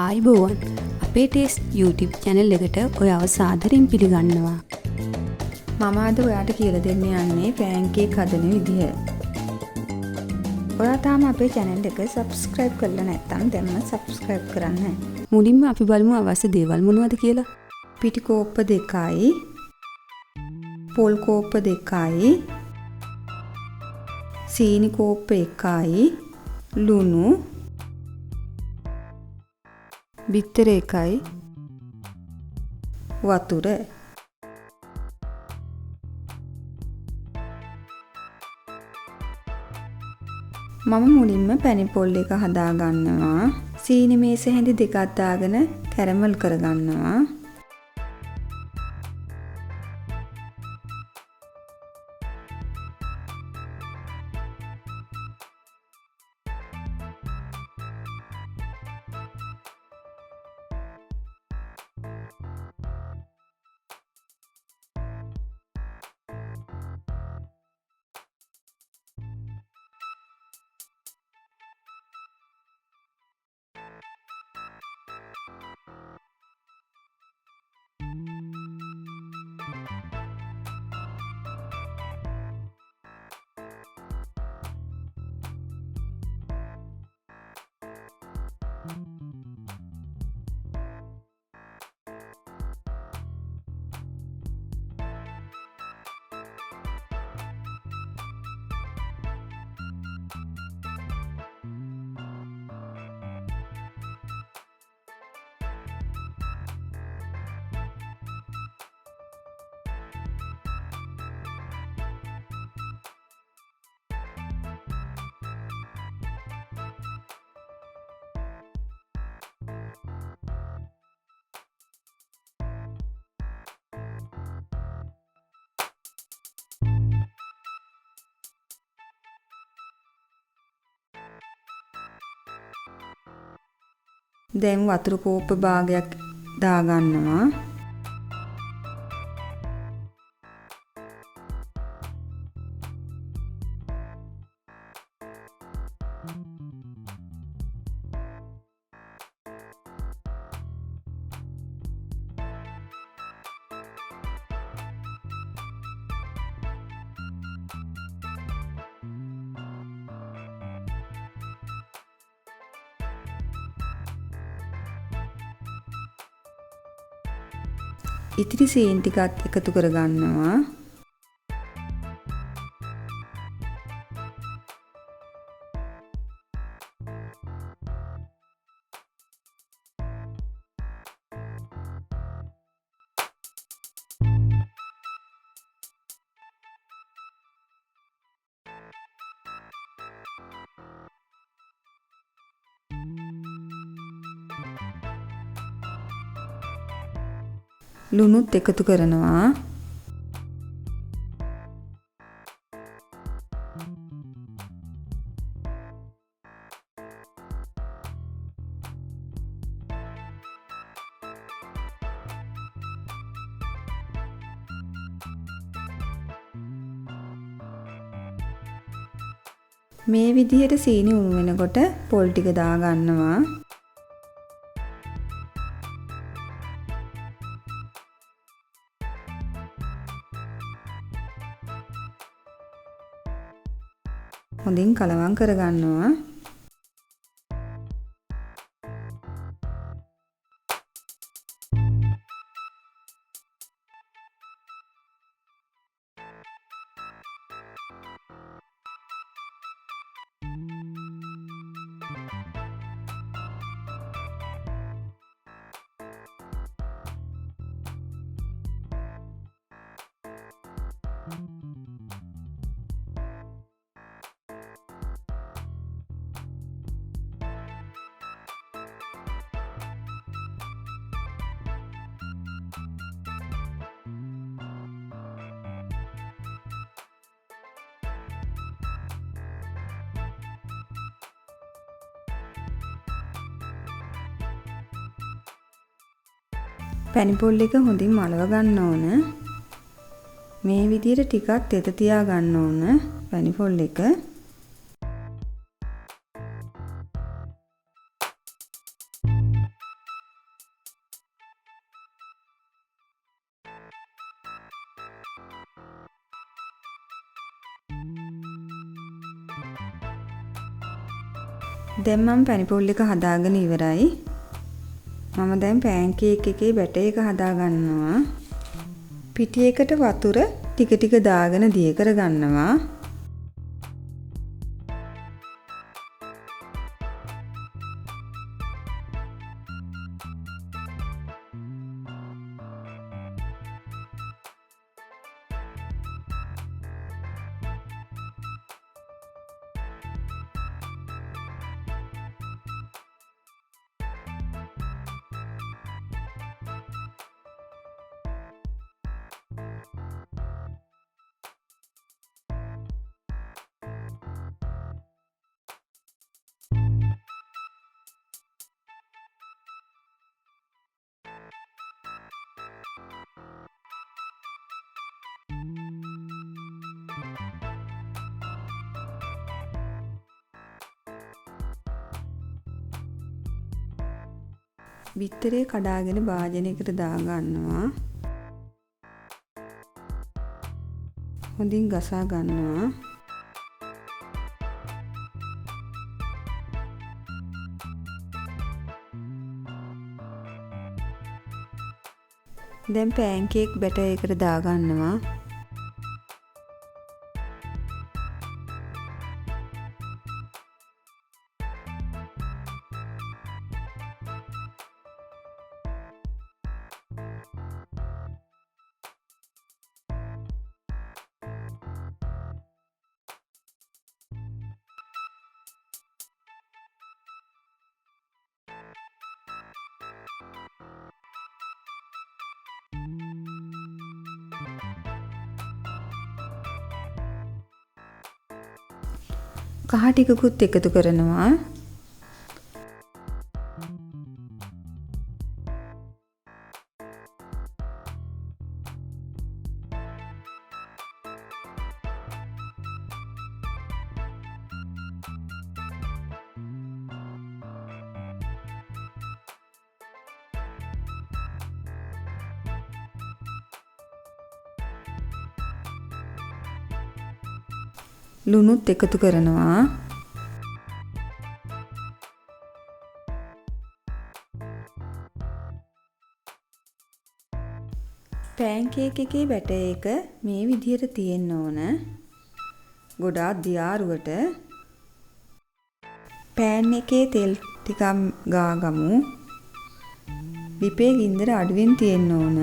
ආයිබෝවන් අපේ taste YouTube channel එකට ඔයාව සාදරයෙන් පිළිගන්නවා. මම අද ඔයාට කියලා දෙන්න යන්නේ pancake හදන විදිහ. ඔයා තාම අපේ channel එක subscribe කරලා නැත්නම් දැන්ම subscribe කරන්න. මුලින්ම අපි බලමු අවශ්‍ය දේවල් මොනවද කියලා. පිටි කෝප්ප 2යි, පොල් කෝප්ප 2යි, සීනි කෝප්ප 1යි, ලුණු, බිත්තර 1යි, වතුර. මම මුලින්ම පැණි පොල් එක හදා ගන්නවා. සීනි මේස හැඳි දෙකක් දාගෙන කැරමල් කර ගන්නවා. දැන් වතුර කෝප්ප භාගයක් දා ගන්නවා. ඉතිරි සීනි ටිකත් එකතු කර ගන්නවා. ලුණුත් එකතු කරනවා. මේ විදිහට සීනි උණු වෙනකොට පොල් ටික දා ගන්නවා. හොඳින් කලවම් කර ගන්නවා. පැණි පොල් එක හොඳින් මලව ගන්න ඕන. මේ විදිහට ටිකක් තෙත තියා ගන්න ඕන පැණි පොල් එක. දැන් මම පැණිපොල් එක හදාගෙන ඉවරයි. මම දැන් pancake එකේ බැටර් එක හදා ගන්නවා. පිටියකට වතුර ටික ටික දාගෙන දිය කර ගන්නවා. බිත්තරේ කඩාගෙන භාජනයකට දා ගන්නවා. හොඳින් ගසා ගන්නවා. දැන් pancake බැටර් එකට දා ගන්නවා. කහ ටිකකුත් එකතු කරනවා. ලුණුත් එකතු කරනවා. pancake එකේ බැටර් එක මේ විදිහට තියෙන්න ඕන. ගොඩාක් දියාරුවට pan එකේ තෙල් ටිකක් ගාගමු. ලිපේ ගින්දර අඩුවෙන් තියෙන්න ඕන.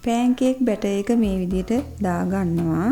pancake බැටර් එක මේ විදිහට දා ගන්නවා.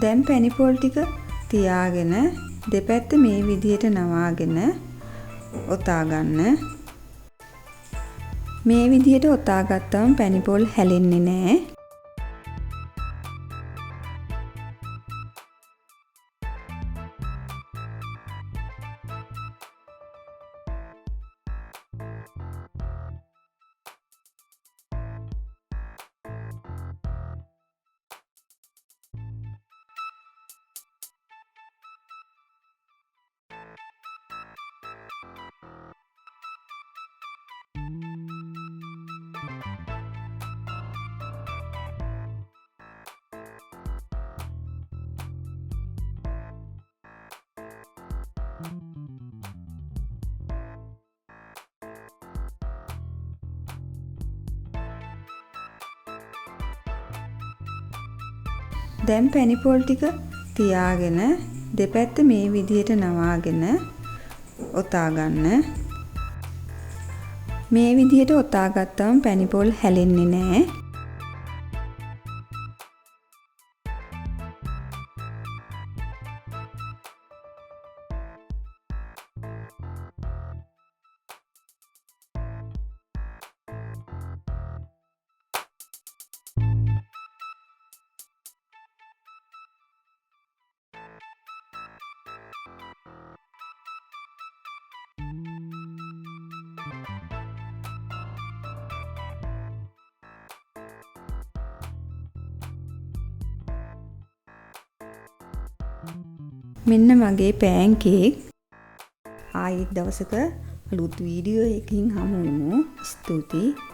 දැන් පැණිපොල් ටික තියාගෙන දෙපැත්ත මේ විදිහට නවාගෙන ඔතා ගන්න. මේ විදිහට ඔතා ගත්තම පැණිපොල් හැලෙන්නේ නැහැ. දැන් පැණිපොල් ටික තියාගෙන දෙපැත්ත මේ විදිහට නවාගෙන ඔතා ගන්න. මේ විදිහට ඔතා ගත්තම පැණිපොල් හැලෙන්නේ නැහැ. මෙන්න මගේ pancake. ආයෙත් දවසක අලුත් වීඩියෝ එකකින් හමු වෙමු. ස්තුතියි.